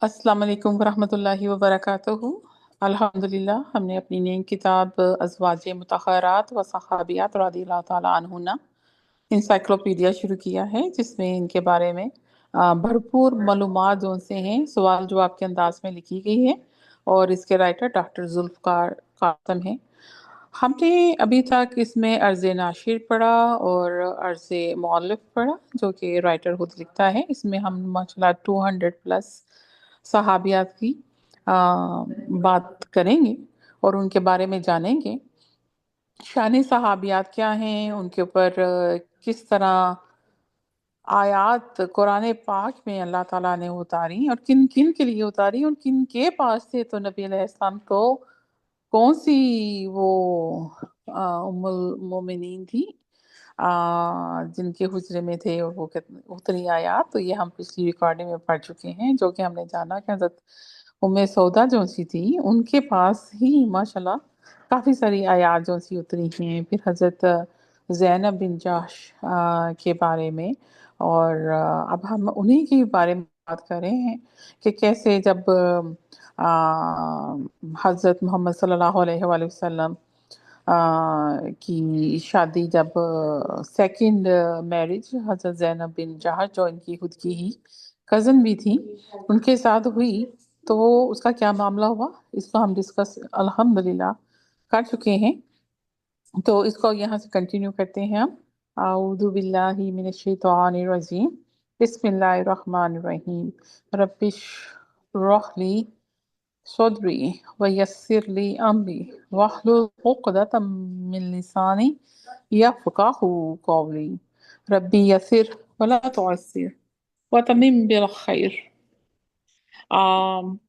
अस्सलाम वालेकुम वरहमतुल्लाहि वबरकातुहू। अल्हम्दुलिल्लाह, हमने अपनी नई किताब अज़वाज मुतहहारात व सहाबियात रज़ियल्लाहु ताला अन्हुन्ना इंसाइक्लोपीडिया शुरू किया है, जिसमें इनके बारे में भरपूर मालूमात जो से हैं सवाल जवाब के अंदाज में लिखी गई है। और इसके राइटर डॉक्टर जुल्फ़कार कासिम हैं। हमने अभी तक इसमें अर्ज़ नाशिर पढ़ा और अर्ज़ मौलिफ पढ़ा, जो कि राइटर खुद लिखता है। इसमें हम माशाल्लाह 200 प्लस सहाबियात की बात करेंगे और उनके बारे में जानेंगे। शान सहाबियात क्या हैं, उनके ऊपर किस तरह आयात कुरान पाक में अल्लाह ताला ने उतारी और किन किन के लिए उतारी और किन के पास से तो नबी अलैहिस्सलाम को कौन सी वो उम्मुल मोमिनीन थी जिनके हुजरे में थे और वो उतरी आयात। तो ये हम पिछली रिकॉर्डिंग में पढ़ चुके हैं, जो कि हमने जाना कि हजरत उम्मे सौदा जो सी थी उनके पास ही माशाल्लाह काफ़ी सारी आयात जो सी उतरी हैं। फिर हजरत ज़ैनब बिन जहश के बारे में। और अब हम उन्हीं के बारे में बात कर रहे हैं कि कैसे जब हजरत मोहम्मद सल्लल्लाहु अलैहि वसल्लम की शादी, जब सेकंड मैरिज हजरत ज़ैनब बिन जहश जो इनकी खुद की ही कज़न भी थी उनके साथ हुई, तो उसका क्या मामला हुआ इसको हम डिस्कस अल्हम्दुलिल्लाह कर चुके हैं। तो इसको यहाँ से कंटिन्यू करते हैं हम। आऊज़ु बिल्लाहि मिनश शैतानिर रजीम। बिस्मिल्लाहिर रहमानिर रहीम। रब्बिश रह ली सदरी व यस्सिर ली अमरी वहलुल उक़दतम मिन लिसानी यफ़क़हू क़ौली। रब्बी यस्सिर वला तुअस्सिर व तमिम बिल खैर।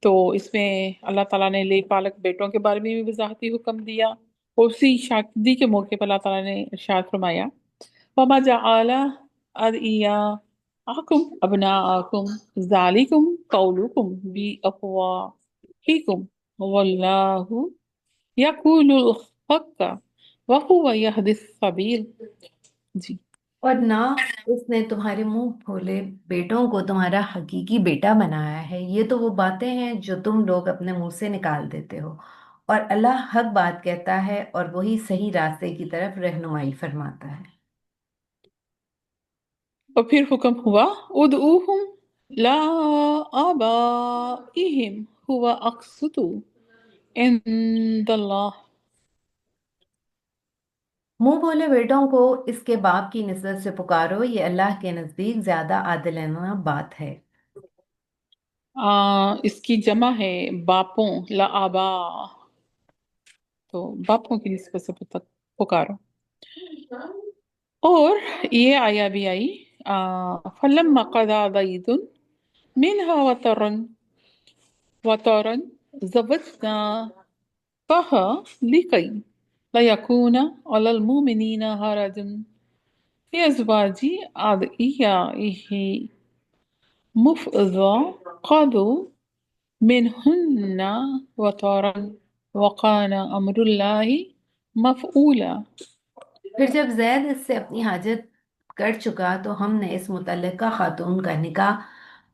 तो इसमें अल्लाह ताला ने लेक पालक बेटों के बारे में भी वजाहती हुक्म दिया। उसी शादी के मौके पर अल्लाह ताला ने इरशाद फरमाया, वमा जअला अदियाकुम अबनाअकुम ज़ालिकुम कौलुकुम बि अफ़वाहिकुम वल्लाहु यक़ूलुल हक़्क़ व हुवा यहदिस सबील। जी। और ना उसने तुम्हारे मुंह फूले बेटों को तुम्हारा हकीकी बेटा बनाया है। ये तो वो बातें हैं जो तुम लोग अपने मुंह से निकाल देते हो। और अल्लाह हक बात कहता है और वही सही रास्ते की तरफ रहनुमाई फरमाता है। और फिर हुक्म हुआ, उदऊहुम ला आबाइहिम हुवा अक़सतु इंदल्लाह। मुंह बोले बेटों को इसके बाप की निस्बत से पुकारो, ये अल्लाह के नजदीक ज्यादा आदिलाना बात है। इसकी जमा है बापों, ला आबा, तो बापों की निस्बत से पुकारो। और ये आया भी आई, फलम्मा क़ज़ा ज़ैदुन मिनहा वतरन ज़वजनाकहा लिकई लयकूना अलल मुमिनीना हरजुन फी अज़वाजि अदइयाइहि मुफ़ज़ा क़दू मिनहुन्ना वतरन वकाना अमरुल्लाहि मफ़ऊला। फिर जब जैद इससे अपनी हाजत कर चुका तो हमने इस मुतल्लिका खातून का निकाह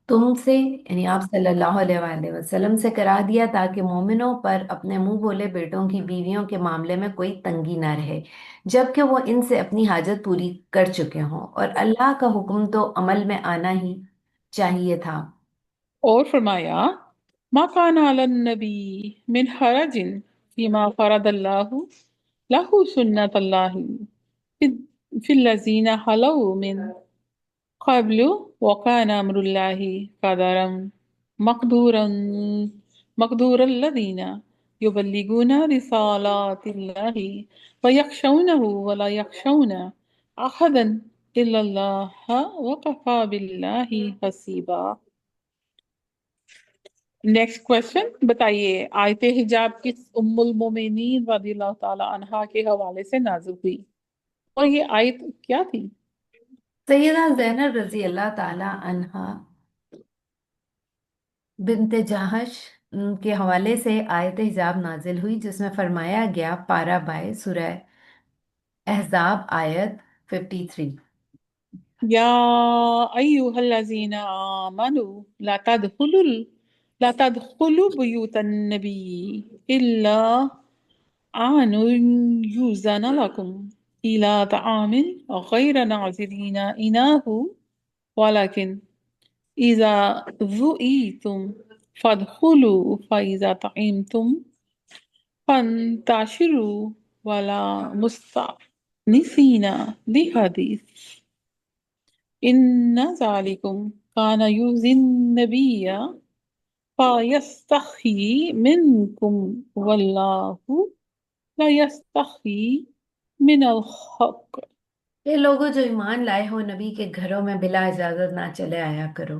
तुमसे यानी आप सल्लल्लाहु अलैहि वसल्लम से करा दिया, ताकि मोमिनों पर अपने मुंह बोले बेटों की बीवियों के मामले में कोई तंगी ना रहे, जबकि वो इनसे अपनी हाजत पूरी कर चुके हों। और अल्लाह का हुक्म तो अमल में आना ही चाहिए था। और फरमाया, मा काना अलन नबी मिन हरजिन फीमा फरदल्लाहु लहु सुन्नतल्लाहि फिल्लज़ीना खलौ मिन क़ब्लु व काना अम्रुल्लाहि क़दरम मक़दूरन मक़दूरल्लज़ीना युबल्लिगूना रिसालातिल्लाहि व यख़शौनहु व ला यख़शौना अहदन इल्लल्लाह व कफ़ा बिल्लाहि हसीबा। नेक्स्ट क्वेश्चन, बताइए आयत हिजाब किस उम्मुल मोमिनीन रज़ियल्लाहु ताला अन्हा के हवाले से नाज़िल हुई और ये आयत क्या थी? सैयदा ज़ैनब रजी अल्लाह ताला अन्हा बिनते जहश के हवाले से आयत हिजाब नाजिल हुई, जिसमें फरमाया गया पारा बाय सूरह अहज़ाब आयत 53। या अय्युहल्लज़ीना आमनू ला तदखुलुल لا تدخلوا بيوت النبي إلا أن يؤذن لكم إلى طعام غير ناظرين إناه ولكن إذا دعيتم فادخلوا فإذا طعمتم فانتشروا ولا مستأنسين لحديث إن ذلكم كان يؤذي النبي فيستحيي منكم والله لا يستحيي من الحق. یہ لوگوں جو ایمان لائے ہو، نبی کے گھروں میں بلا اجازت نہ چلے آیا کرو،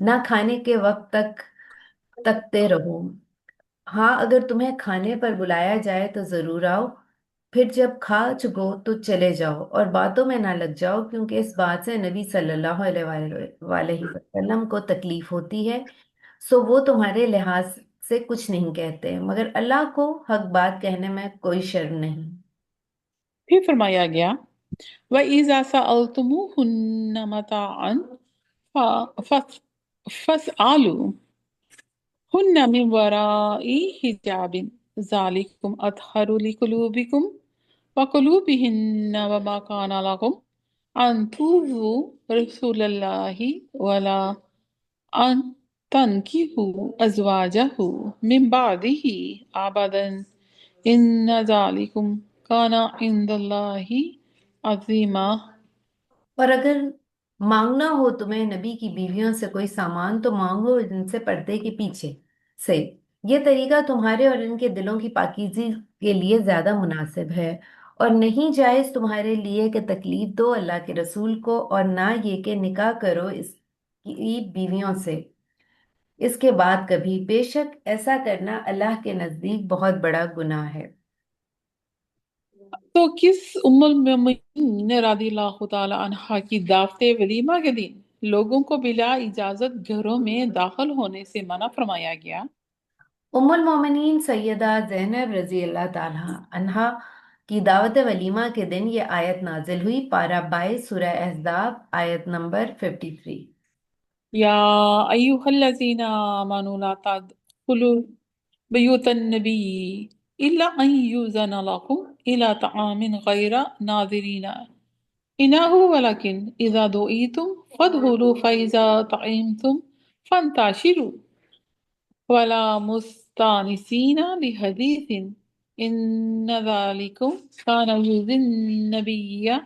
نہ کھانے کے وقت تک تکتے رہو۔ ہاں، اگر تمہیں کھانے پر بلایا جائے تو ضرور آؤ، پھر جب کھا چکو تو چلے جاؤ اور باتوں میں نہ لگ جاؤ، کیونکہ اس بات سے نبی صلی اللہ علیہ وسلم کو تکلیف ہوتی ہے، سو وہ تمہارے لحاظ سے کچھ نہیں کہتے، مگر اللہ کو حق بات کہنے میں کوئی شرم نہیں۔ پھر فرمایا گیا وَإِذَا سَأَلْتُمُوهُنَّ مَتَاعًا فَاسْأَلُوهُنَّ مِنْ وَرَاءِ حِجَابٍ ذَلِكُمْ أَطْهَرُ لِقُلُوبِكُمْ وَقُلُوبِهِنَّ وَمَا كَانَ لَكُمْ أَنْ تُؤْذُوا رَسُولَ اللَّهِ وَلَا أَنْ تَنْكِحُوا أَزْوَاجَهُ مِنْ بَعْدِهِ أَبَدًا إِنَّ ذَلِكُمْ كَانَ عِنْدَ اللَّهِ عَظِيمًا۔ اور اگر مانگنا ہو تمہیں نبی کی بیویوں سے کوئی سامان تو مانگو ان سے پردے کے پیچھے سے، یہ طریقہ تمہارے اور ان کے دلوں کی پاکیزگی کے لیے زیادہ مناسب ہے، اور نہیں جائز تمہارے لیے کہ تکلیف دو اللہ کے رسول کو، اور نہ یہ کہ نکاح کرو اس کی بیویوں سے اس کے بعد کبھی، بے شک ایسا کرنا اللہ کے نزدیک بہت بڑا گناہ ہے۔ تو کس ام المومنین رضی اللہ تعالی عنہا کی دعوت ولیمہ کے دن لوگوں کو بلا اجازت گھروں میں داخل ہونے سے منع فرمایا گیا؟ ام المومنین سیدہ زینب رضی اللہ تعالی عنہا کی دعوت ولیمہ کے دن یہ آیت نازل ہوئی، پارہ 22 سورہ احزاب، آیت نمبر 53۔ یا ایہا الذین آمنوا لا تدخلوا بیوت النبی الا ان یؤذن لکم الی طعام غیر ناظرین انہ ولکن اذا دعیتم فادخلوا فاذا طعمتم فانتشروا ولا مستانسين لحديث إن ذلكم كان يؤذي النبي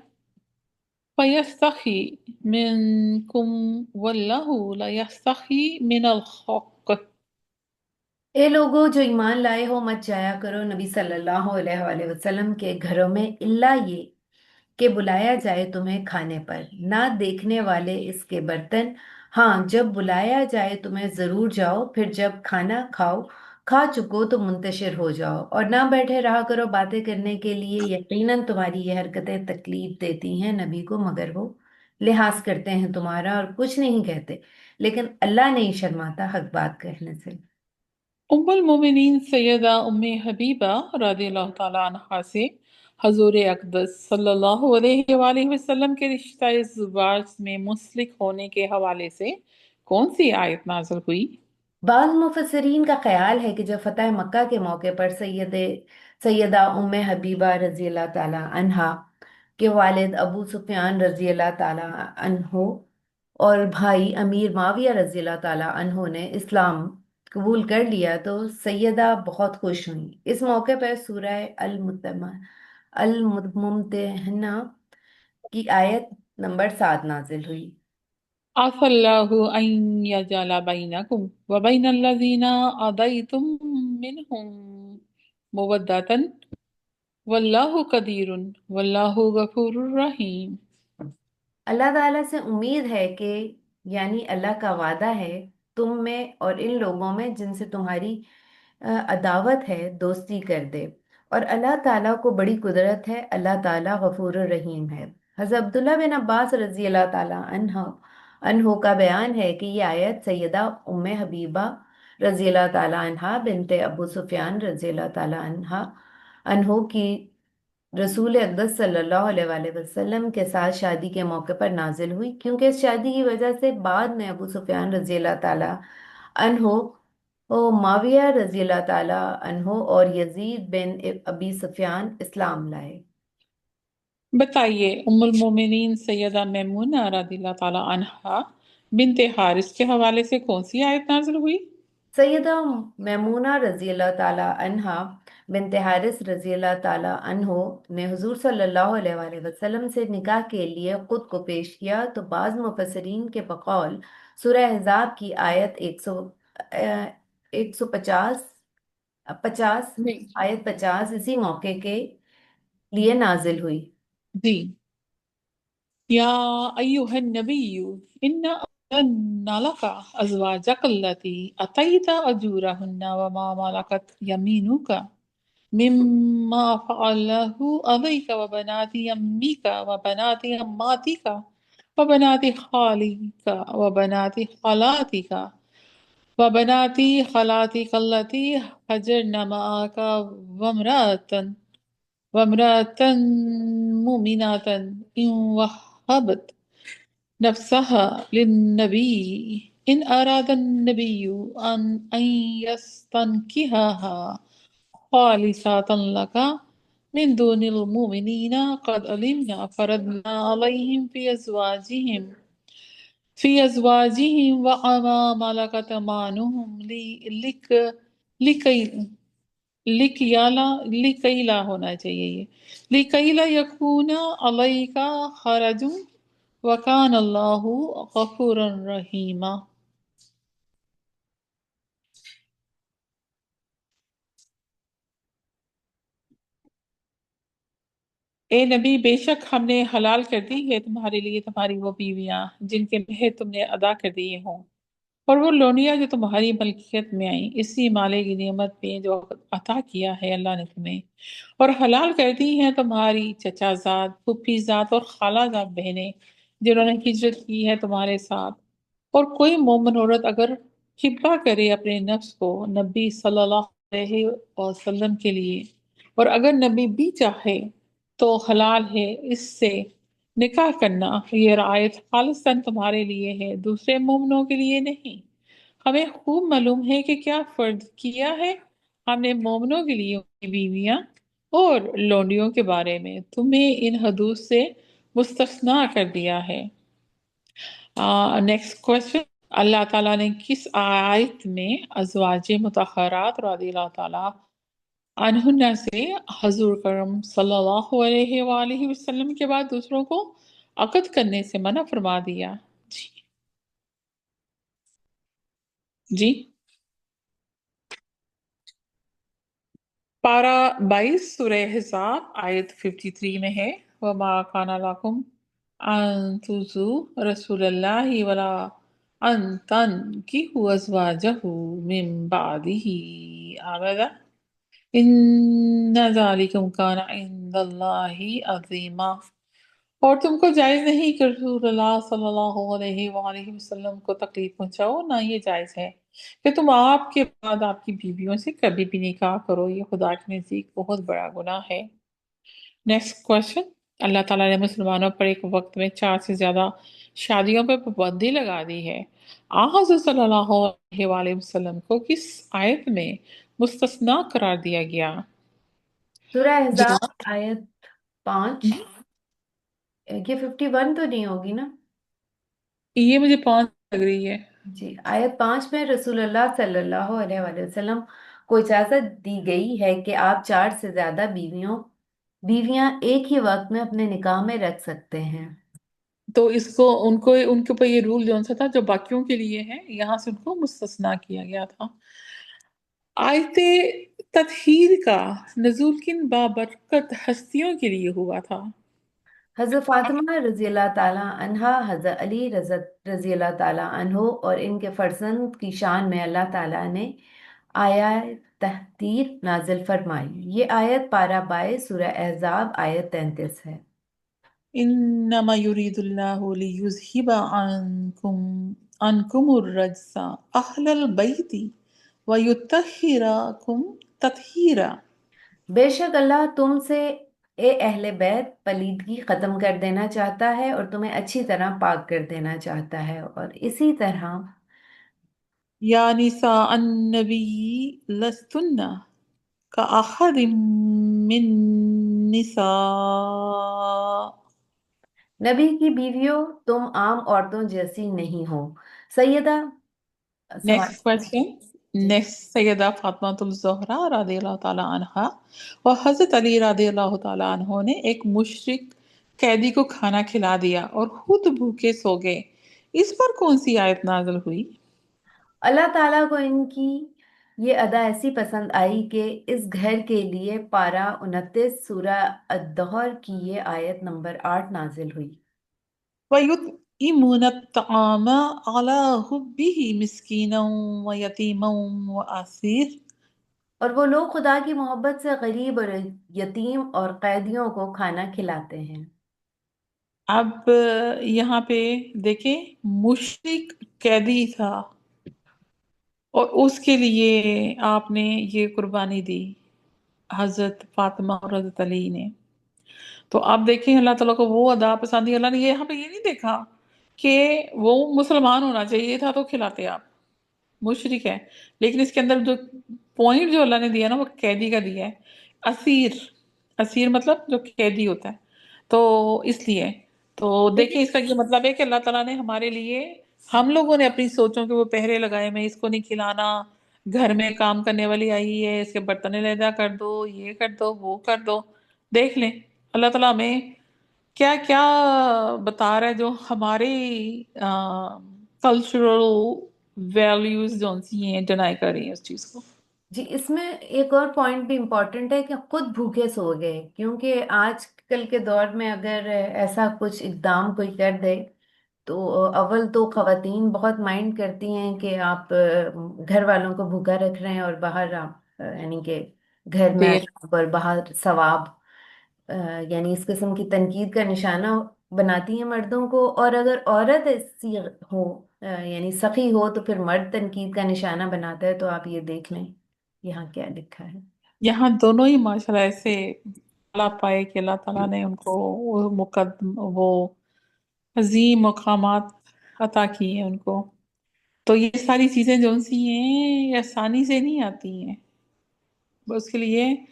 فيستحي منكم والله لا يستحي من الحق۔ اے لوگو جو ایمان لائے ہو، مت جایا کرو نبی صلی اللہ علیہ وآلہ وسلم کے گھروں میں الا یہ کہ بلایا جائے تمہیں کھانے پر، نہ دیکھنے والے اس کے برتن۔ ہاں، جب بلایا جائے تمہیں ضرور جاؤ، پھر جب کھانا کھا چکو تو منتشر ہو جاؤ، اور نہ بیٹھے رہا کرو باتیں کرنے کے لیے، یقیناً تمہاری یہ حرکتیں تکلیف دیتی ہیں نبی کو، مگر وہ لحاظ کرتے ہیں تمہارا اور کچھ نہیں کہتے، لیکن اللہ نہیں شرماتا حق بات کہنے سے۔ ام المومنین سیدہ ام حبیبہ رضی اللہ تعالی عنہا سے حضور اقدس صلی اللہ علیہ وآلہ وسلم کے رشتہ ازدواج میں منسلک ہونے کے حوالے سے کون سی آیت نازل ہوئی؟ بعض مفسرین کا خیال ہے کہ جب فتح مکہ کے موقع پر سیدہ ام حبیبہ رضی اللہ تعالی عنہا کے والد ابو سفیان رضی اللہ تعالی عنہ اور بھائی امیر معاویہ رضی اللہ تعالی عنہ نے اسلام قبول کر لیا تو سیدہ بہت خوش ہوئیں۔ اس موقع پر سورہ الممتحنہ کی آیت نمبر 7 نازل ہوئی۔ عسى الله أن يجعل بينكم وبين الذين عاديتم منهم مودة والله قدير والله غفور رحيم۔ اللہ تعالیٰ سے امید ہے کہ، یعنی اللہ کا وعدہ ہے تم میں اور ان لوگوں میں جن سے تمہاری عداوت ہے، دوستی کر دے، اور اللہ تعالیٰ کو بڑی قدرت ہے، اللہ تعالیٰ غفور الرحیم ہے۔ حضرت عبداللہ بن عباس رضی اللہ تعالیٰ عنہ کا بیان ہے کہ یہ آیت سیدہ ام حبیبہ رضی اللہ تعالیٰ عنہ بنت ابو سفیان رضی اللہ تعالیٰ عنہ کی رسول اقدس صلی اللہ علیہ وآلہ وسلم کے ساتھ شادی کے موقع پر نازل ہوئی، کیونکہ اس شادی کی وجہ سے بعد میں ابو سفیان رضی اللہ تعالیٰ عنہ ओ माविया रजी अल्लाह ताला अन्हो और यजीद बिन अबी सुफियान इस्लाम लाए। बताइए, उम्मुल मोमिनीन सैयदा मैमूना रदियल्लाहु ताला अन्हा बिनते हारिस के हवाले से कौन सी आयत नाज़िल हुई? सैयदा मैमूना रजी अल्लाह ताला अन्हा बिनते हारिस रजी अल्लाह ताला अन्हो ने हुजूर सल्लल्लाहु अलैहि वसल्लम से निकाह के लिए खुद को पेश किया तो बाज मुफस्सिरीन के बकौल सूरह अहज़ाब की आयत 150 50 नहीं। आयत 50 इसी मौके के लिए नाजिल हुई। जी। या अय्युहन नबिय्यु इन्ना अहलन्ना लका अज़वाजक अल्लती अतैता अजूरहुन्ना व मा मलकत यमीनुका मिम्मा फ़अलहु अबीका व बनाती अम्मीका व बनाती अम्मातिका व बनाती खालिका व बनाती खलातिका व बनाती खलातिका अल्लती हजरन मअका वम्रअतन मुमिनातन इन वहबत नफ्सहा लिन्नबी इन अरादा नबिय्यु अन यस्तनकिहहा खालिसतन लका मिन दुनिल मुमिनीना क़द अलिमना फरदना अलैहिम फी अज़वाजिहिम व अमा मलकत अयमानुहुम लिकई लिकयाला लिकईला होना चाहिए, ये लिकईला यकूना अलैका खरजुम वकान अल्लाहु गफूरन रहीमा। ए नबी, बेशक हमने हलाल कर दी है तुम्हारे लिए तुम्हारी वो बीवियां जिनके मेहर तुमने अदा कर दिए हों, और वो लोनियां जो तुम्हारी मलकियत में आई इसी माले की नियमत में जो अता किया है अल्लाह ने तुम्हें। और हलाल कर दी हैं तुम्हारी चचाजाद, फूफीजाद और खालाजाद बहनें जिन्होंने हिजरत की है तुम्हारे साथ। और कोई मोमिन औरत अगर हिब्बा करे अपने नफ्स को नबी सल्लल्लाहु अलैहि वसल्लम के लिए, और अगर नबी भी चाहे तो हलाल है इससे निकाह करना। ये रायत खालिसन तुम्हारे लिए है, दूसरे मोमिनों के लिए नहीं। हमें खूब मालूम है कि क्या फर्ज किया है हमने मोमिनों के लिए उनकी बीवियां और लोनियों के बारे में तुम्हें इन हदूद से मुस्तस्ना कर दिया है। नेक्स्ट क्वेश्चन, अल्लाह ताला ने किस आयत में अज़वाज मुतहरात रज़ियल्लाहु ताला अनहुन्ना से हजूर करम सल्लल्लाहु अलैहि वसल्लम के बाद दूसरों को अक़द करने से मना फरमा दिया? जी। जी। पारा 22 सूरह हिसाब आयत 53 में है, वमा काना लकुम अन तुज़ु रसूलल्लाहि वला अन तनकिहु अज़वाजहु मिन बादिही अबदा इन्ना ज़ालिकुम काना इंदल्लाहि अज़ीमा। और तुमको जायज़ नहीं कि रसूलुल्लाह सल्लल्लाहु अलैहि वसल्लम को तकलीफ पहुंचाओ, ना ये जायज़ है कि तुम आपके बाद आपकी बीवियों से कभी भी निकाह करो, ये खुदा के नज़दीक बहुत बड़ा गुनाह है। नेक्स्ट क्वेश्चन, अल्लाह ताला ने मुसलमानों पर एक वक्त में 4 से ज्यादा शादियों पर पाबंदी लगा दी है। आ हज़रत सल्लल्लाहु अलैहि वसल्लम को किस आयत में मुस्तस्ना करार दिया गया? सूरह जी। अहज़ाब आयत 5। ये 51 तो नहीं होगी ना? ये मुझे 5 लग रही है। जी, आयत 5 में रसूलुल्लाह सल्लल्लाहु अलैहि वसल्लम को इजाजत दी गई है कि आप 4 से ज्यादा बीवियां एक ही वक्त में अपने निकाह में रख सकते हैं। तो इसको उनको उनके ऊपर ये रूल जो सा था जो बाकियों के लिए है, यहाँ से उनको मुस्तस्ना किया गया था। आयते तत्हीर का नजूल किन बाबरकत हस्तियों के लिए हुआ था? हजरत फातिमा रजी अल्लाह ताला अन्हा, हजरत अली रजी अल्लाह ताला अन्हो और इनके फर्जंद की शान में अल्लाह ताला ने आयत तहतीर नाजिल फरमाई। ये आयत पारा 22 सूरह अहज़ाब आयत 33 है। इन्नमा युरीदुल्लाहु लियुज़हिबा अन्कुमुर रज्सा अहलल बैती व युत्तहिराकुम तत्हीरा। बेशक अल्लाह तुमसे ए अहले बैत पलीदगी खत्म कर देना चाहता है और तुम्हें अच्छी तरह पाक कर देना चाहता है। और इसी तरह या निसा अन्नबी लस्तुन्ना का अहद मिन निसा। नबी की बीवियों, तुम आम औरतों जैसी नहीं हो। सैयदा, सवाल। Next question. जी। नेक्स्ट सैयदा फातिमातुल ज़हरा रज़ी अल्लाह ताला अन्हा और हज़रत अली रज़ी अल्लाह ताला अन्हो ने एक मुशरिक कैदी को खाना खिला दिया और खुद भूखे सो गए। इस पर कौन सी आयत नाज़िल हुई? अल्लाह ताला को इनकी ये अदा ऐसी पसंद आई कि इस घर के लिए पारा 29 सूरह अद्दहर की ये आयत नंबर 8 नाजिल हुई। वयुतइमुन अत्तआम अला हुब्बिही मिस्कीना व यतीमा व असीर। और वो लोग खुदा की मोहब्बत से गरीब और यतीम और कैदियों को खाना खिलाते हैं। अब यहाँ पे देखें, मुशरिक कैदी था और उसके लिए आपने ये कुर्बानी दी, हजरत फातिमा और हजरत अली ने। तो आप देखें, अल्लाह ताला को वो अदा पसंद है। अल्लाह ने ये यहाँ पे ये नहीं देखा कि वो मुसलमान होना चाहिए था तो खिलाते आप, मुशरिक है। लेकिन इसके अंदर जो पॉइंट जो अल्लाह ने दिया ना, वो कैदी का दिया है। असीर, असीर मतलब जो कैदी होता है। तो इसलिए तो देखिए, लेकिन इसका ये मतलब है कि अल्लाह ताला ने हमारे लिए, हम लोगों ने अपनी सोचों के वो पहरे लगाए, मैं इसको नहीं खिलाना, घर में काम करने वाली आई है, इसके बर्तन अलहदा कर दो, ये कर दो, वो कर दो। देख लें अल्लाह ताला हमें क्या क्या बता रहा है, जो हमारे कल्चरल वैल्यूज जो सी हैं डिनाई कर रही हैं उस चीज को। जी, इसमें एक और पॉइंट भी इम्पोर्टेंट है कि खुद भूखे सो गए, क्योंकि आजकल के दौर में अगर ऐसा कुछ इकदाम कोई कर दे तो अव्वल तो खवातीन बहुत माइंड करती हैं कि आप घर वालों को भूखा रख रहे हैं और बाहर आप यानी कि घर में देर। अजाब और बाहर सवाब, अ, यानी इस किस्म की तनकीद का निशाना बनाती हैं मर्दों को। और अगर औरत ऐसी हो, यानी सखी हो, तो फिर मर्द तनकीद का निशाना बनाता है। तो आप ये देख लें यहाँ क्या लिखा है। यहाँ दोनों ही माशाल्लाह ऐसे अल्लाह पाए कि अल्लाह ताला ने उनको वो वो अजीम मकामात अता किए हैं उनको। तो ये सारी चीजें जो सी हैं ये आसानी से नहीं आती हैं। उसके लिए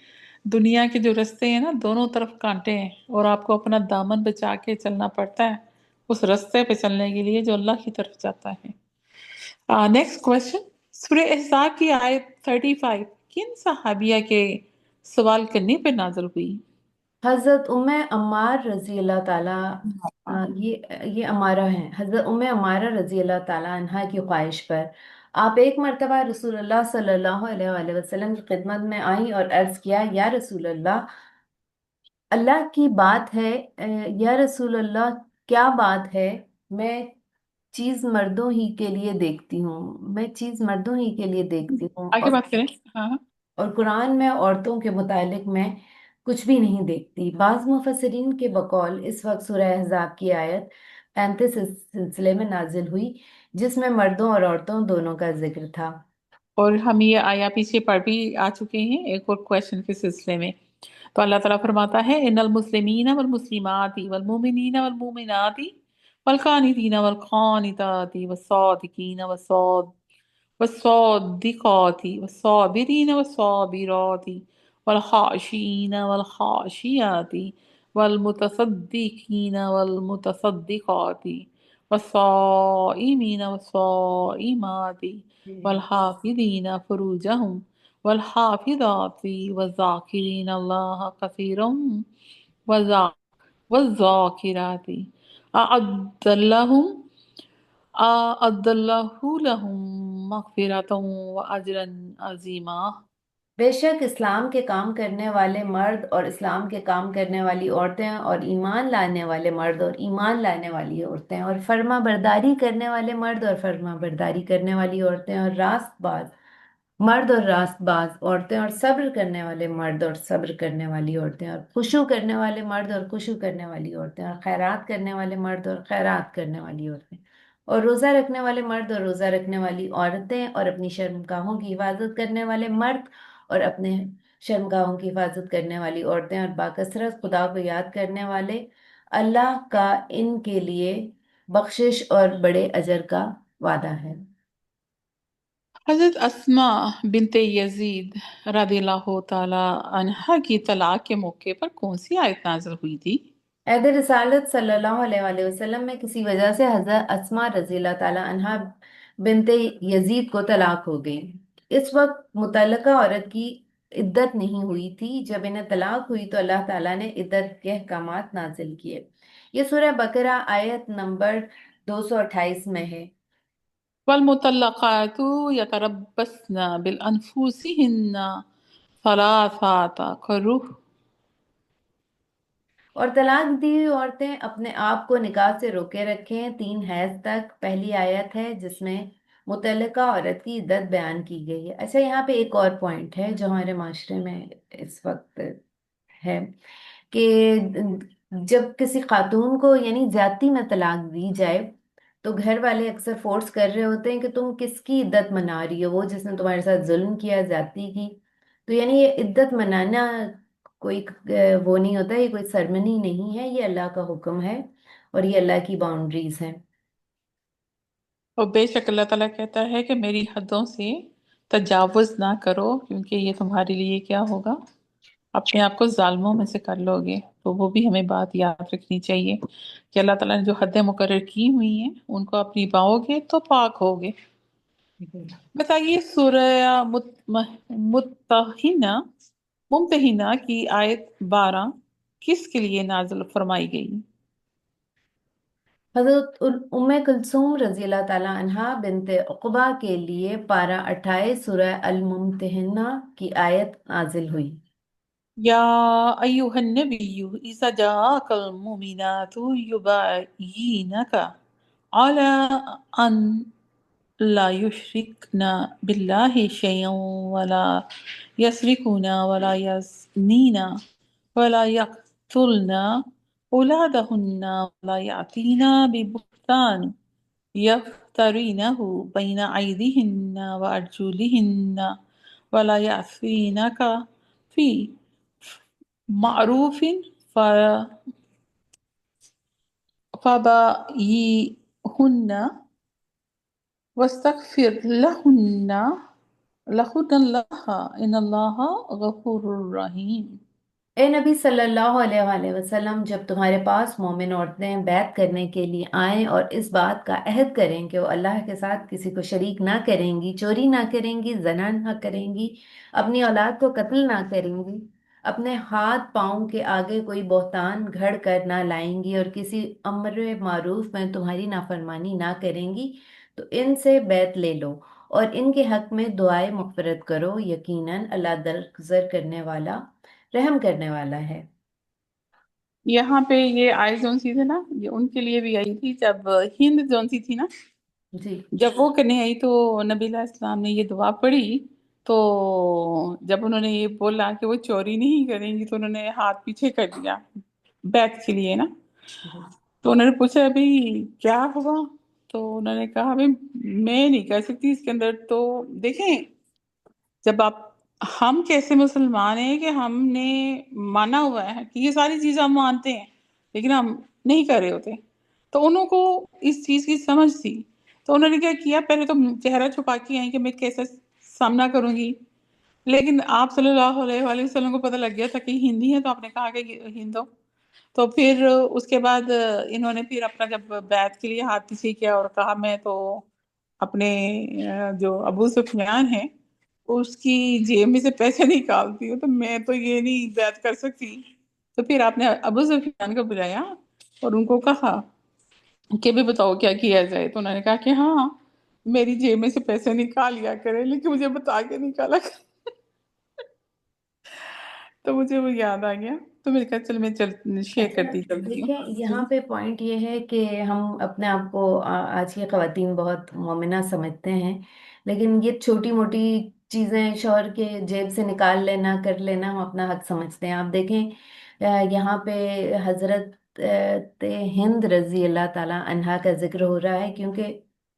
दुनिया के जो रास्ते हैं ना, दोनों तरफ कांटे हैं और आपको अपना दामन बचा के चलना पड़ता है उस रास्ते पे चलने के लिए जो अल्लाह की तरफ जाता है। Next question. सूरह अहज़ाब की आयत 35 किन सहाबिया के सवाल करने पे नाज़िल हुई? हजरत उम्मे अम्मार रजी अल्लाह ताला, हाँ। ये अमारा है, हजरत उम्मे अमारा रजी अल्लाह ताला अन्हा की ख्वाहिश पर आप एक मर्तबा रसूलुल्लाह सल्लल्लाहु अलैहि वसल्लम की खिदमत में आई और अर्ज किया, या रसूल अल्लाह, अल्लाह की बात है, या रसूल अल्लाह, क्या बात है। मैं चीज मर्दों ही के लिए देखती हूँ, मैं चीज मर्दों ही के लिए देखती हूँ, आगे बात करें। हाँ हाँ। और कुरान में औरतों के मुतालिक मैं कुछ भी नहीं देखती। बाज मुफस्सिरीन के बकौल इस वक्त सूरह अहज़ाब की आयत 35 इस सिलसिले में नाजिल हुई, जिसमें मर्दों और औरतों दोनों का जिक्र था। और हम ये आया पीछे पढ़ भी आ चुके हैं एक और क्वेश्चन के सिलसिले में। तो अल्लाह ताला फरमाता है, इन्नल मुस्लिमीना वल मुस्लिमाती वल मुमिनीना वल मुमिनाती वल कानितीना वल कानिताती वस्सादिकीना والصادقات والصابرين والصابرات والخاشعين والخاشيات والمتصدقين والمتصدقات والصائمين والصائمات जी। والحافظين فروجهم والحافظات والذاكرين الله كثيرا والذا- والذاكرات أعد لهم अदल्लाहु लहुम मगफिरतम व अजरन अजीमा। बेशक इस्लाम के काम करने वाले मर्द और इस्लाम के काम करने वाली औरतें, और ईमान लाने वाले मर्द और ईमान लाने वाली औरतें, और फर्मा बरदारी करने वाले मर्द और फर्मा बरदारी करने वाली औरतें, और रास्तबाज मर्द और रास्तबाज औरतें, और सब्र करने वाले मर्द और सब्र करने वाली औरतें, और खुशू करने वाले मर्द और खुशू करने वाली औरतें, और खैरात करने वाले मर्द और खैरात करने वाली औरतें, और रोजा रखने वाले मर्द और रोजा रखने वाली औरतें, और अपनी शर्मगाहों की हिफाजत करने वाले मर्द और अपने शर्मगाहों की हिफाजत करने वाली औरतें, और बाकसरत खुदा को याद करने वाले, अल्लाह का इनके लिए बख्शिश और बड़े अजर का वादा है। हजरत अस्मा बिनते यजीद रदियल्लाहु ताला अन्हा की तलाक के मौके पर कौन सी आयत नाज़िल हुई थी? अहद रिसालत सल्लल्लाहु अलैहि वसल्लम में किसी वजह से हजरत अस्मा रजी अल्लाह ताला अन्हा बिनते यजीद को तलाक हो गई। इस वक्त मुतल्लका औरत की इद्दत नहीं हुई थी। जब इन्हें तलाक हुई तो अल्लाह ताला ने इद्दत के अहकामात नाजिल किए। ये सूरह बकरा आयत नंबर 228 में है। वल मुतल्लक़ातु यतरब्बस्न बिल अनफुसिहिन्ना सलासाता क़ुरूह। और तलाक दी हुई औरतें अपने आप को निकाह से रोके रखें 3 हैज तक। पहली आयत है जिसमें मुतल्लिका औरत की इद्दत बयान की गई है। अच्छा, यहाँ पे एक और पॉइंट है जो हमारे माशरे में इस वक्त है कि जब किसी खातून को यानी ज्यादती में तलाक दी जाए तो घर वाले अक्सर फोर्स कर रहे होते हैं कि तुम किसकी इद्दत मना रही हो, वो जिसने तुम्हारे साथ जुल्म किया, ज्यादती की। तो यानी ये इद्दत मनाना कोई वो नहीं होता, ये कोई सरमनी नहीं है, ये अल्लाह का हुक्म है और ये अल्लाह की बाउंड्रीज हैं। और बेशक अल्लाह ताला कहता है कि मेरी हदों से तजावुज ना करो, क्योंकि ये तुम्हारे लिए क्या होगा, अपने आप को जालिमों में से कर लोगे। तो वो भी हमें बात याद रखनी चाहिए कि अल्लाह ताला ने जो हदें मुकर्रर की हुई हैं उनको अपनी पाओगे तो पाक होगे। बताइए सूरह मुत्तहिना मुमतहिना की आयत 12 किसके लिए नाज़िल फरमाई गई? हजरत उम्मे कुलसूम रजी अल्लाह ताला अन्हा बिनते उक़बा के लिए पारा 28 सूरह अल मुम्तहिना की आयत नाजिल हुई। या अय्युहन नबिय्यु इज़ा जाअकल मुमिनातु युबाय्यिनका अला अन ला युश्रिकना बिल्लाहि शयअन वला यसरिकुना वला यज़नीना वला यक़्तुलना औलादहुन्ना वला यातीना बिबुहतान यफ्तरीनहु बैन अयदिहिन्ना व अर्जुलिहिन्ना वला यासीनका फी मारूफिन फबायिहुन्ना वस्तगफिर लहुन्ना लहुन्नल्लाह इन्नल्लाह गफूरुर रहीम। ए नबी सल्लल्लाहु अलैहि वसल्लम, जब तुम्हारे पास मोमिन औरतें बैत करने के लिए आएं और इस बात का अहद करें कि वो अल्लाह के साथ किसी को शरीक ना करेंगी, चोरी ना करेंगी, जना ना करेंगी, अपनी औलाद को कत्ल ना करेंगी, अपने हाथ पांव के आगे कोई बहतान घड़ कर ना लाएंगी और किसी अम्र मारूफ में तुम्हारी नाफरमानी ना करेंगी, तो इनसे बैत ले लो और इनके हक में दुआए मगफिरत करो। यकीनन अल्लाह दरगुजर करने वाला, रहम करने वाला है। यहाँ पे ये आय जोन सी थी ना, ये उनके लिए भी आई थी जब हिंद जोन सी थी ना, जी। जब वो करने आई तो नबी इस्लाम ने ये दुआ पढ़ी। तो जब उन्होंने ये बोला कि वो चोरी नहीं करेंगी तो उन्होंने हाथ पीछे कर दिया बैत के लिए ना। जी। तो उन्होंने पूछा अभी क्या हुआ, तो उन्होंने कहा अभी मैं नहीं कर सकती इसके अंदर। तो देखें, जब आप, हम कैसे मुसलमान हैं कि हमने माना हुआ है कि ये सारी चीजें हम मानते हैं लेकिन हम नहीं कर रहे होते। तो उनको इस चीज की समझ थी। तो उन्होंने क्या किया, पहले तो चेहरा छुपा के आई कि मैं कैसे सामना करूंगी। लेकिन आप सल्लल्लाहु अलैहि वसल्लम को पता लग गया था कि हिंदी है, तो आपने कहा कि हिंदो। तो फिर उसके बाद इन्होंने फिर अपना जब बैत के लिए हाथ पीछे किया और कहा मैं तो अपने जो अबू सुफियान है उसकी जेब में से पैसे निकालती हूँ, तो मैं तो ये नहीं बैत कर सकती। तो फिर आपने अबू सुफियान को बुलाया और उनको कहा कि भी बताओ क्या किया जाए। तो उन्होंने कहा कि हाँ, मेरी जेब में से पैसे निकाल लिया करे लेकिन मुझे बता के निकाला करे। तो मुझे वो याद आ गया, तो मैंने कहा चल मैं चल शेयर अच्छा, करती चलती हूँ। देखें यहाँ जी। पे पॉइंट ये है कि हम अपने आप को आज की खवातीन बहुत मोमिना समझते हैं, लेकिन ये छोटी मोटी चीजें शौहर के जेब से निकाल लेना, कर लेना, हम अपना हक समझते हैं। आप देखें यहाँ पे हजरत हिंद रजी अल्लाह ताला अन्हा का जिक्र हो रहा है क्योंकि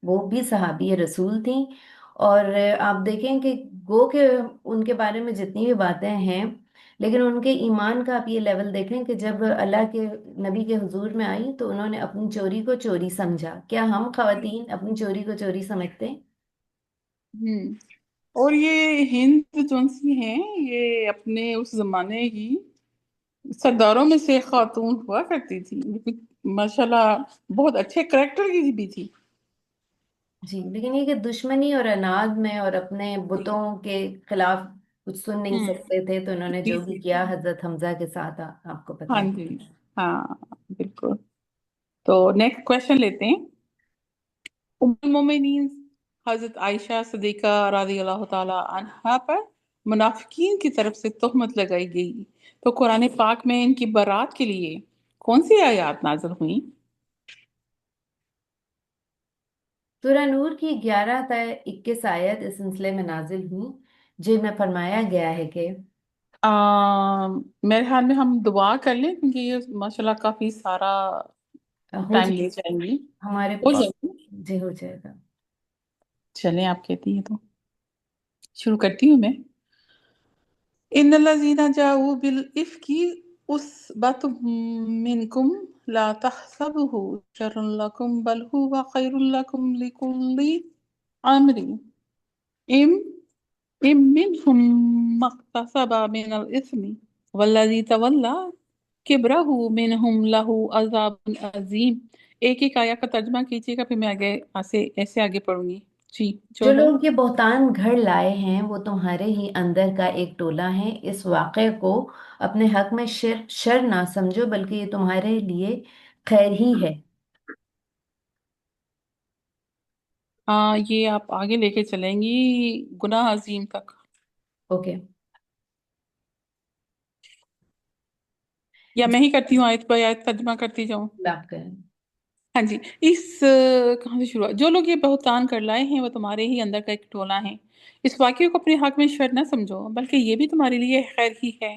वो भी सहाबी रसूल थी। और आप देखें कि गो के उनके बारे में जितनी भी बातें हैं, लेकिन उनके ईमान का आप ये लेवल देखें कि जब अल्लाह के नबी के हुजूर में आई तो उन्होंने अपनी चोरी को चोरी समझा। क्या हम खवातीन अपनी चोरी को चोरी समझते हैं? हम्म। और ये हिंद जो सी हैं, ये अपने उस जमाने की सरदारों में से खातून हुआ करती थी, माशाल्लाह बहुत अच्छे करेक्टर की भी थी। जी, लेकिन ये कि दुश्मनी और अनाज में और अपने बुतों के खिलाफ कुछ सुन नहीं हम्म। सकते थे, तो इन्होंने जी जो भी जी किया जी। हजरत हमजा के साथ आपको पता हाँ है। जी। हाँ बिल्कुल। तो नेक्स्ट क्वेश्चन लेते हैं। उम्मुल मोमिनीन हजरत आयशा सिद्दीका रजी अल्लाह ताला अन्हा पर मुनाफिकीन की तरफ से तोहमत लगाई गई, तो कुरान पाक में इनकी बरात के लिए कौन सी आयत नाज़िल हुई? सूरह नूर की 11 से 21 आयत इस सिलसिले में नाजिल हुई, जिनमें फरमाया गया है कि मेरे ख्याल में हम दुआ कर लें, क्योंकि ये माशाल्लाह काफी सारा हो टाइम जाए ले जाएंगी। हमारे हो पास। जाएगी। जी, हो जाएगा। चलें, आप कहती हैं तो शुरू करती हूँ मैं। इन्नल्लज़ीना जाऊ बिल इफ्की उस्बतुम मिनकुम ला तहसबुहु शर्रन लकुम बल हुवा खैरुल लकुम लिकुल्ली अम्रिन इम इम मिनहुम मक्तसबा मिनल इस्मी वल्लज़ी तवल्ला किब्रहु मिनहुम लहु अज़ाबुन अज़ीम। एक एक आया का तर्जमा कीजिएगा, फिर मैं आगे ऐसे आगे पढ़ूंगी। जी, जो जो है। लोग ये बहतान घर लाए हैं वो तुम्हारे ही अंदर का एक टोला है। इस वाक़े को अपने हक में शर ना समझो, बल्कि ये तुम्हारे लिए खैर ही है। ये आप आगे लेके चलेंगी गुनाह अजीम तक, ओके। या मैं ही करती हूँ आयत बाय आयत तर्जमा करती जाऊँ? बात करें। हाँ जी। कहाँ से शुरुआत? जो लोग ये बहतान कर लाए हैं वो तुम्हारे ही अंदर का एक टोला है। इस वाक्य को अपने हक में शर न समझो, बल्कि ये भी तुम्हारे लिए खैर ही है।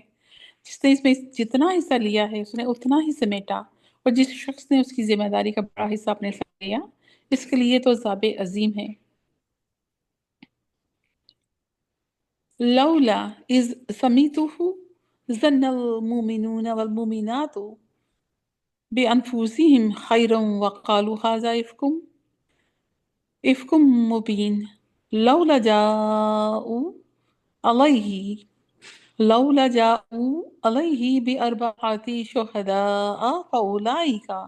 जिसने इसमें जितना हिस्सा लिया है उसने उतना ही समेटा, और जिस शख्स ने उसकी जिम्मेदारी का बड़ा हिस्सा अपने साथ लिया, इसके लिए तो अज़ाब अजीम है। लौला इज समीतुहु ज़न्नल मुमिनून वल मुमिनातु बिअनफुसिहिम खैरन वक़ालू हाज़ा इफ्कुम मुबीन लौला जाऊ अलैहि लौला जाऊ अलैहि बिअरबअति शुहदाअ फउलाइका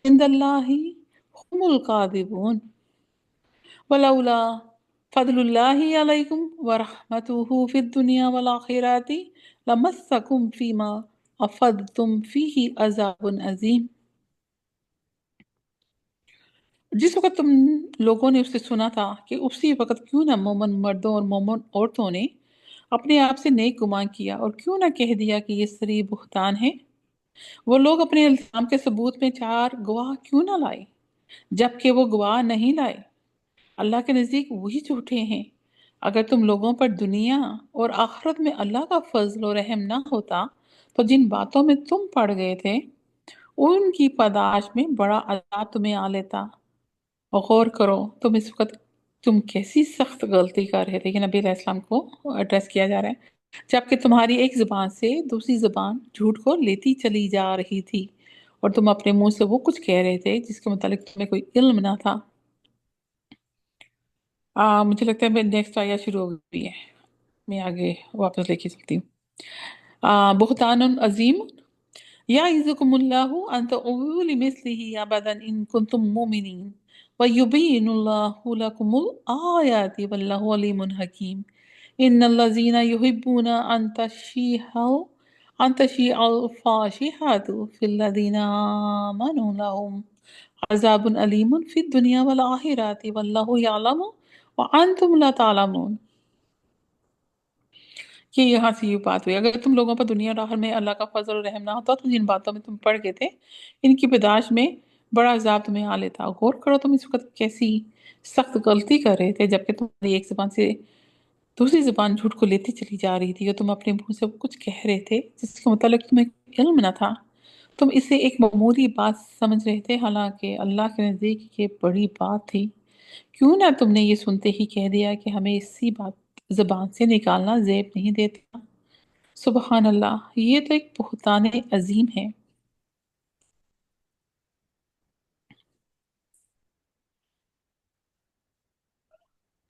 इंदल्लाहि हुमुल कादिबून वलौला फदलुल्लाहि अलैकुम वरहमतुहु फिद दुनिया वल आखिरति लमस्सकुम फीमा अफदतुम फीही अज़ाबुन अज़ीम। जिस वक्त तुम लोगों ने उससे सुना था कि उसी वक्त क्यों ना मोमन मर्दों और मोमन औरतों ने अपने आप से नेक गुमान किया, और क्यों ना कह दिया कि ये सरी बुहतान है। वो लोग अपने इल्जाम के सबूत में चार गवाह क्यों ना लाए, जबकि वो गवाह नहीं लाए। अल्लाह के नज़दीक वही झूठे हैं। अगर तुम लोगों पर दुनिया और आखिरत में अल्लाह का फजल और रहम ना होता, तो जिन बातों में तुम पड़ गए थे उनकी पदाश में बड़ा अजाब तुम्हें आ लेता। और गौर करो, तुम कैसी सख्त गलती कर रहे थे कि नबी अलैहिस्सलाम को एड्रेस किया जा रहा है, जबकि तुम्हारी एक जुबान से दूसरी जुबान झूठ को लेती चली जा रही थी, और तुम अपने मुंह से वो कुछ कह रहे थे जिसके मुतालिक तुम्हें कोई इल्म ना था। मुझे लगता है मैं नेक्स्ट आया शुरू हो गई है, मैं आगे वापस लेके चलती हूँ। बुहतान अजीम याइज़ुकुमुल्लाहु अन तऊलू लिमिस्लिही अबदन इन कुंतुम मुमिनीन व युबय्यिनुल्लाहु लकुमुल आयाति वल्लाहु अलीमुन हकीम। इन्नल्लज़ीना युहिब्बूना अन तशीअल फाहिशतु फिल्लज़ीना आमनु लहुम अज़ाबुन अलीमुन फिद दुनिया वल आखिरति वल्लाहु यअलमु व अंतुम ला तालमून। ये यहाँ से ये बात हुई, अगर तुम लोगों पर दुनिया और आखिर में अल्लाह का फजल और रहम ना होता तो जिन बातों में तुम पड़ गए थे इनकी बर्दाश्त में बड़ा अजाब तुम्हें आ लेता। गौर करो, तुम इस वक्त कैसी सख्त गलती कर रहे थे, जबकि तुम्हारी एक जुबान से दूसरी जुबान झूठ को लेती चली जा रही थी, और तुम अपने मुंह से कुछ कह रहे थे जिसके मुतालिक तुम्हें इल्म न था। तुम इसे एक मामूली बात समझ रहे थे, हालांकि अल्लाह के नज़दीक ये बड़ी बात थी। क्यों ना तुमने ये सुनते ही कह दिया कि हमें इसी बात जुबान से निकालना जेब नहीं देता। सुबहान अल्लाह, ये तो एक बुहतान अजीम है।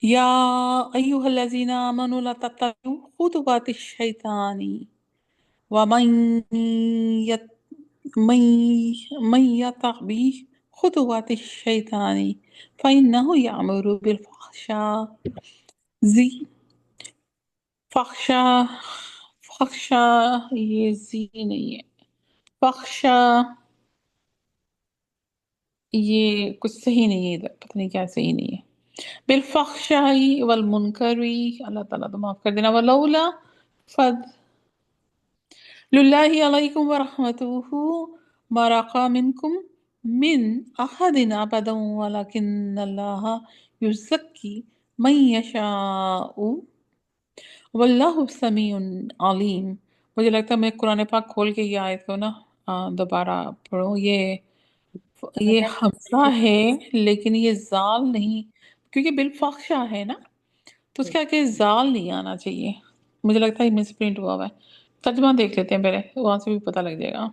या अय्युहल्लज़ीना आमनू ला तत्तबिउ खुतुवातिश शैतानी वमन यत मन मन यतबि खुतुवातिश शैतानी फइन्नहु यअमुरु बिल फहशा फहशा, ये जी नहीं है, फहशा, ये कुछ सही नहीं है, इधर पता नहीं क्या सही नहीं है। बिलफहशाई वल मुनकरी, अल्लाह ताला तो माफ कर देना। वलौला फदलुल्लाहि अलैकुम व रहमतुहु मा रक़ा मिनकुम मिन अहदिन अबदन वलकिन्नल्लाहा युज़क्की मन यशाउ वल्लाहु समीउन अलीम। मुझे लगता है मैं कुरान पाक खोल के ये आयत को ना दोबारा पढ़ूं। ये हमजा है, लेकिन ये जाल नहीं, क्योंकि बिलफाक्षा है ना, तो उसके आगे जाल नहीं आना चाहिए। मुझे लगता है मिस प्रिंट हुआ है। तर्जुमा देख लेते हैं पहले, वहां से भी पता लग जाएगा।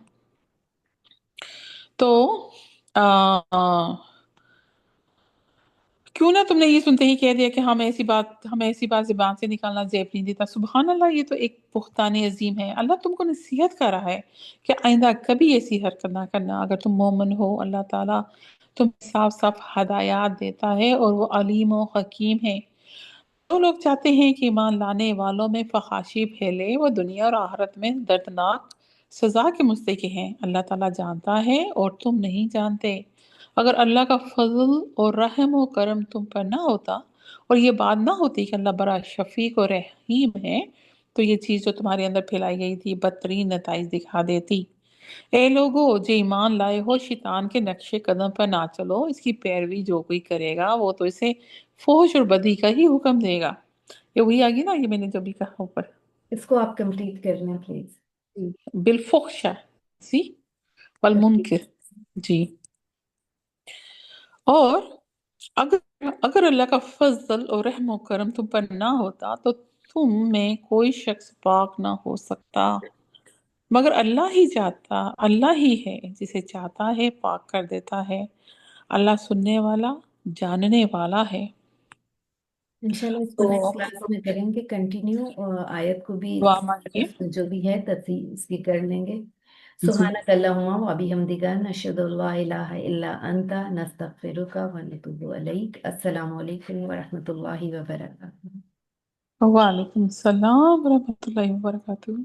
तो आ, क्यों ना तुमने ये सुनते ही कह दिया कि हमें ऐसी बात ज़ुबान से निकालना ज़ेब नहीं देता। सुबहान अल्लाह, ये तो एक बुहतान अजीम है। अल्लाह तुमको नसीहत कर रहा है कि आइंदा कभी ऐसी हरकत ना करना। अगर तुम मोमिन हो, अल्लाह ताला तुम साफ साफ हदायत देता है और वो अलीम और हकीम है। जो लोग चाहते हैं कि ईमान लाने वालों में फहाशी फैले, वो दुनिया और आखिरत में दर्दनाक सजा के मुस्तहिक हैं। अल्लाह ताला जानता है और तुम नहीं जानते। अगर अल्लाह का फजल और रहम और करम तुम पर ना होता और ये बात ना होती कि अल्लाह बड़ा शफीक और रहीम है, तो ये चीज़ जो तुम्हारे अंदर फैलाई गई थी बदतरीन नताइज दिखा देती। ए लोगो जो ईमान लाए हो, शैतान के नक्शे कदम पर ना चलो। इसकी पैरवी जो कोई करेगा वो तो इसे फोश और बदी का ही हुक्म देगा। ये वही आ गई ना, ये मैंने जो भी कहा ऊपर, इसको आप कंप्लीट कर लें प्लीज। बिलफोक्शा सी वल मुनकिर। जी। और अगर अगर अल्लाह का फजल और रहम और करम तुम पर ना होता तो तुम में कोई शख्स पाक ना हो सकता, मगर अल्लाह ही है जिसे चाहता है पाक कर देता है। अल्लाह सुनने वाला, जानने वाला है। इंशाल्लाह इसको तो नेक्स्ट क्लास में करेंगे कंटिन्यू, आयत को भी दुआ मांगिए। इसमें जो भी है तफसील इसकी कर लेंगे। जी। सुब्हानक अल्लाहुम्मा व बिहम्दिका नशहदु अल्ला इलाहा इल्ला अंता नस्तगफिरुका व नतूबु अलैक। अस्सलामु अलैकुम व रहमतुल्लाहि व बरकातुहू। वालेकुम सलाम व रहमतुल्लाहि व बरकातुहू।